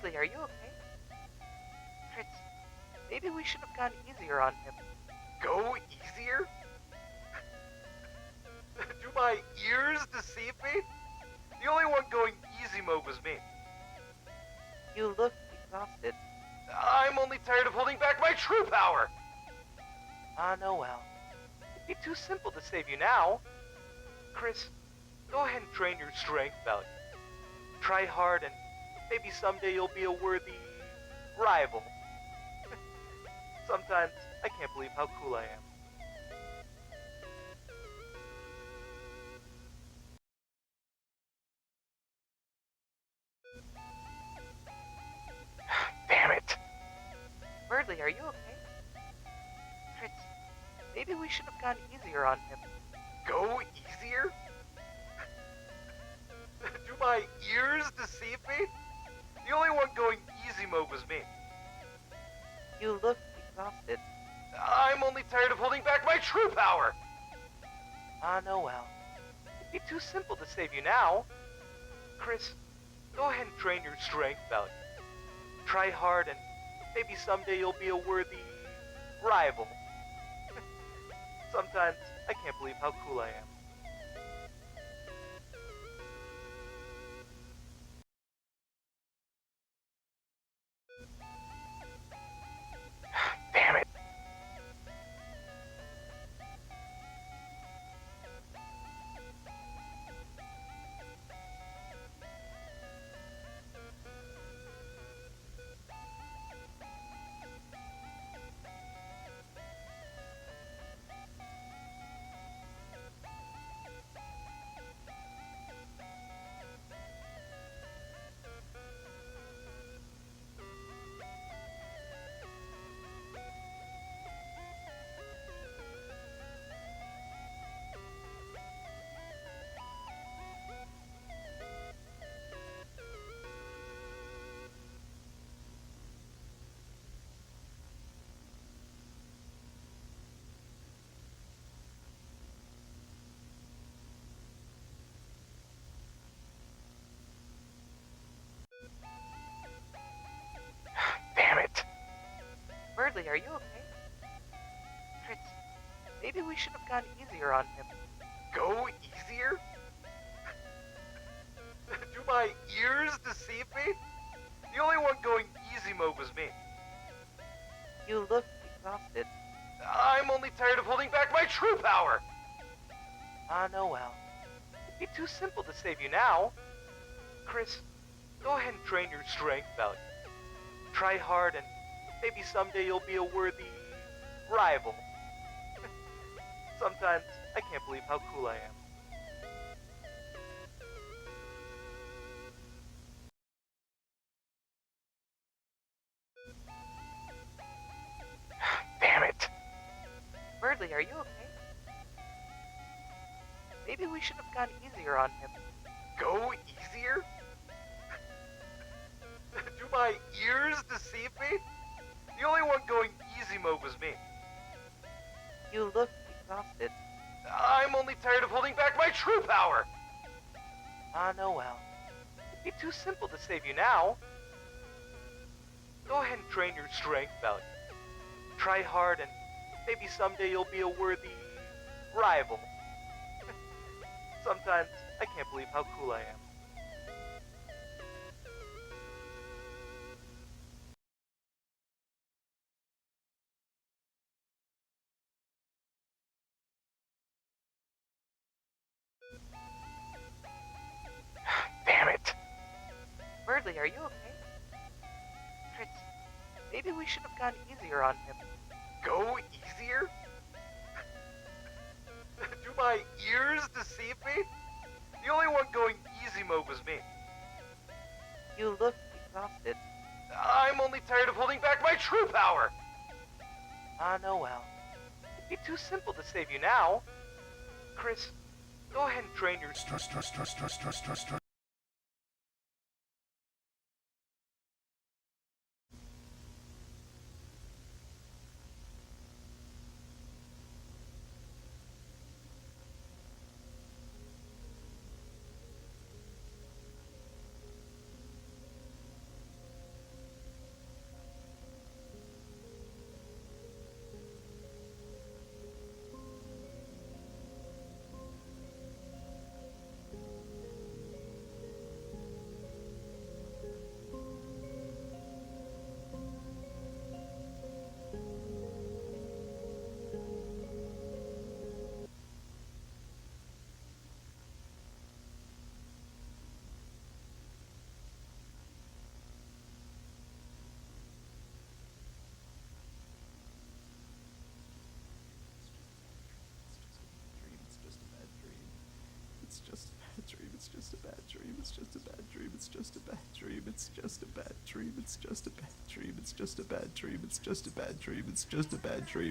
Berdly, are you okay? Fritz, maybe we should have gone easier on him. Go easier? Do my ears deceive me? The only one going easy mode was me. You look exhausted. I'm only tired of holding back my true power. Ah, no, well. It'd be too simple to save you now. Chris, go ahead and train your strength value. Try hard and maybe someday you'll be a worthy rival. Sometimes I can't believe how cool I am. Damn it. Berdly, are you okay? Fritz, maybe we should have gone easier on him. Go easier? Do my ears deceive me? The only one going easy mode was me. You look exhausted. I'm only tired of holding back my true power. Ah, no, well. It'd be too simple to save you now. Chris, go ahead and train your strength value. Try hard and maybe someday you'll be a worthy rival. Sometimes I can't believe how cool I am. Damn it. Damn it. Berdly, are you okay? Fritz, maybe we should have gone easier on him. Go easier? Do my ears deceive me? The only one going easy mode was me. You look exhausted. I'm only tired of holding back my true power. Ah, no, well. It'd be too simple to save you now. Chris, go ahead and train your strength value. Try hard and maybe someday you'll be a worthy rival. Sometimes I can't believe how cool I am. Damn it. Berdly, are you okay? Maybe we should have gone easier on him. Go easier? Do my ears deceive me? The only one going easy mode was me. You look exhausted. I'm only tired of holding back my true power. Ah, no, well. It'd be too simple to save you now. Go ahead and train your strength value. Try hard and maybe someday you'll be a worthy rival. Sometimes I can't believe how cool I am. Damn it. Berdly, are you okay? Fritz, maybe we should have gone easier on him. Go easier? Do my ears deceive me? The only one going easy mode was me. You look exhausted. I'm only tired of holding back my true power. Ah, no, well. It'd be too simple to save you now. Chris, go ahead and train your... just a bad dream, it's just a bad dream, it's just a bad dream, it's just a bad dream, it's just a bad dream, it's just a bad dream, it's just a bad dream.